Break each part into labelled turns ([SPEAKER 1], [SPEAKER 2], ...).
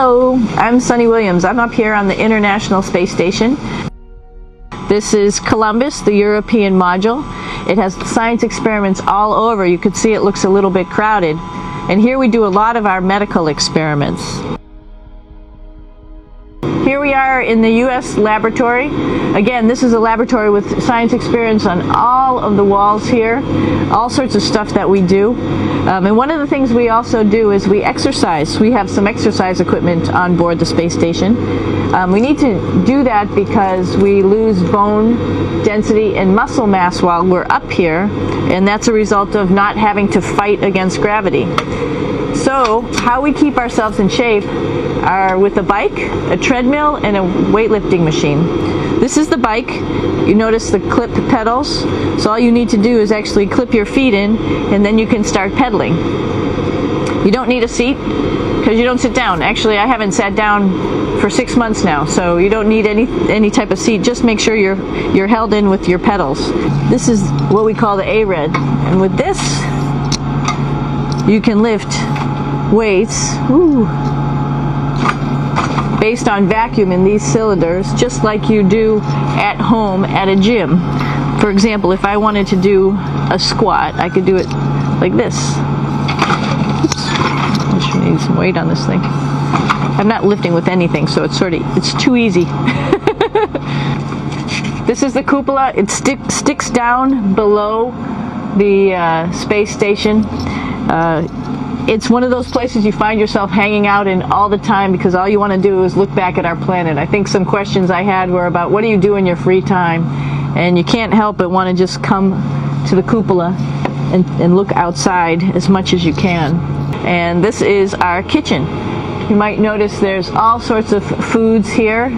[SPEAKER 1] Hello, I'm Sunny Williams. I'm up here on the International Space Station. This is Columbus, the European module. It has science experiments all over. You could see it looks a little bit crowded. And here we do a lot of our medical experiments. Here we are in the U.S. laboratory. Again, this is a laboratory with science experiments on all of the walls here, all sorts of stuff that we do. And one of the things we also do is we exercise. We have some exercise equipment on board the space station. We need to do that because we lose bone density and muscle mass while we're up here, and that's a result of not having to fight against gravity. So how we keep ourselves in shape are with a bike, a treadmill, and a weightlifting machine. This is the bike. You notice the clip pedals. So all you need to do is actually clip your feet in, and then you can start pedaling. You don't need a seat because you don't sit down. Actually, I haven't sat down for 6 months now, so you don't need any type of seat. Just make sure you're held in with your pedals. This is what we call the A-Red, and with this you can lift weights based on vacuum in these cylinders, just like you do at home at a gym. For example, if I wanted to do a squat, I could do it like this. Oops. I should need some weight on this thing. I'm not lifting with anything, so it's too easy. This is the cupola. It sticks down below the space station. It's one of those places you find yourself hanging out in all the time because all you want to do is look back at our planet. I think some questions I had were about what do you do in your free time, and you can't help but want to just come to the cupola and look outside as much as you can. And this is our kitchen. You might notice there's all sorts of foods here.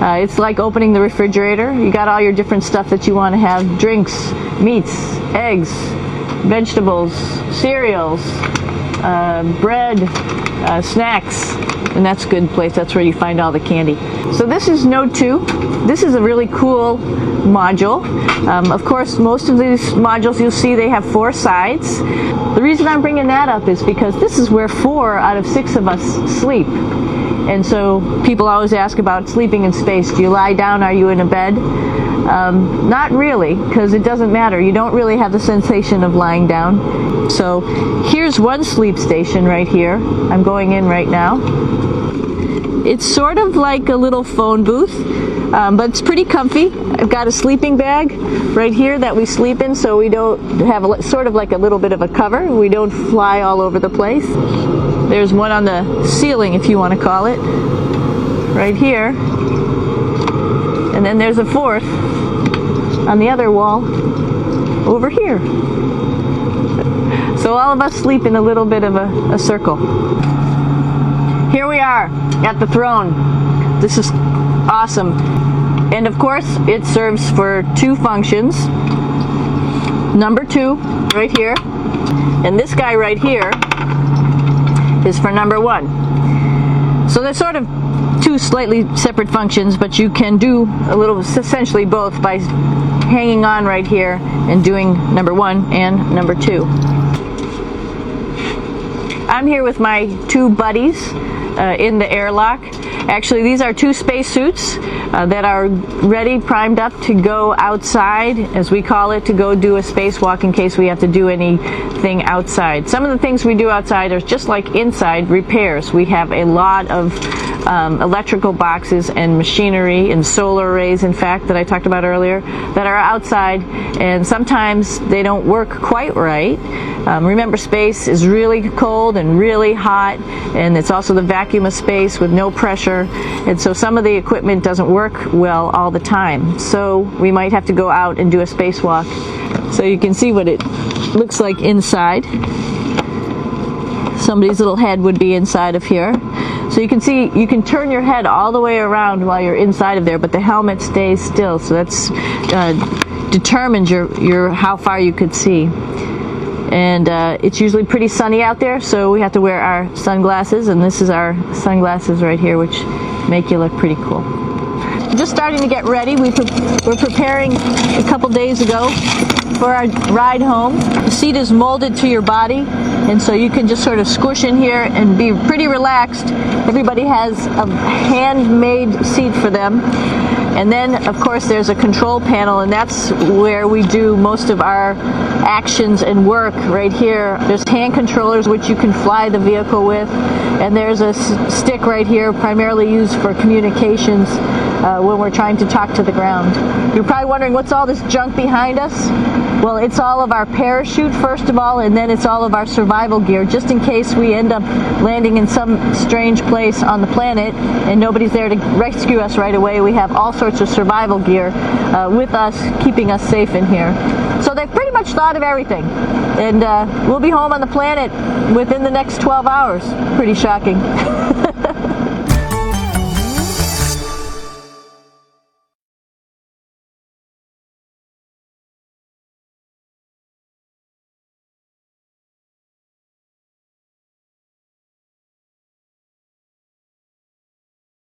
[SPEAKER 1] It's like opening the refrigerator. You got all your different stuff that you want to have: drinks, meats, eggs, vegetables, cereals, bread, snacks, and that's a good place. That's where you find all the candy. So this is Node 2. This is a really cool module. Of course, most of these modules you'll see they have 4 sides. The reason I'm bringing that up is because this is where 4 out of 6 of us sleep. And so people always ask about sleeping in space. Do you lie down? Are you in a bed? Not really, because it doesn't matter. You don't really have the sensation of lying down. So here's one sleep station right here. I'm going in right now. It's sort of like a little phone booth, but it's pretty comfy. I've got a sleeping bag right here that we sleep in, so we don't have sort of like a little bit of a cover. We don't fly all over the place. There's one on the ceiling, if you want to call it, right here. And then there's a 4th on the other wall over here. So all of us sleep in a little bit of a circle. Here we are at the throne. This is awesome. And of course, it serves for 2 functions. Number 2, right here. And this guy right here is for number 1. So they're sort of 2 slightly separate functions, but you can do essentially both by hanging on right here and doing number 1 and number 2. I'm here with my 2 buddies in the airlock. Actually, these are 2 spacesuits that are ready, primed up to go outside, as we call it, to go do a spacewalk in case we have to do anything outside. Some of the things we do outside are just like inside repairs. We have a lot of electrical boxes and machinery and solar arrays, in fact, that I talked about earlier, that are outside, and sometimes they don't work quite right. Remember, space is really cold and really hot, and it's also the vacuum of space with no pressure, and so some of the equipment doesn't work well all the time. So we might have to go out and do a spacewalk. So you can see what it looks like inside. Somebody's little head would be inside of here. So you can see, you can turn your head all the way around while you're inside of there, but the helmet stays still, so that's determines how far you could see. And it's usually pretty sunny out there, so we have to wear our sunglasses, and this is our sunglasses right here, which make you look pretty cool. Just starting to get ready. We're preparing a couple days ago for our ride home. The seat is molded to your body, and so you can just sort of squish in here and be pretty relaxed. Everybody has a handmade seat for them. And then, of course, there's a control panel, and that's where we do most of our actions and work right here. There's hand controllers which you can fly the vehicle with, and there's a stick right here primarily used for communications when we're trying to talk to the ground. You're probably wondering, what's all this junk behind us? Well, it's all of our parachute, first of all, and then it's all of our survival gear, just in case we end up landing in some strange place on the planet and nobody's there to rescue us right away. We have all sorts of survival gear with us, keeping us safe in here. So they've pretty much thought of everything. And we'll be home on the planet within the next 12 hours. Pretty shocking.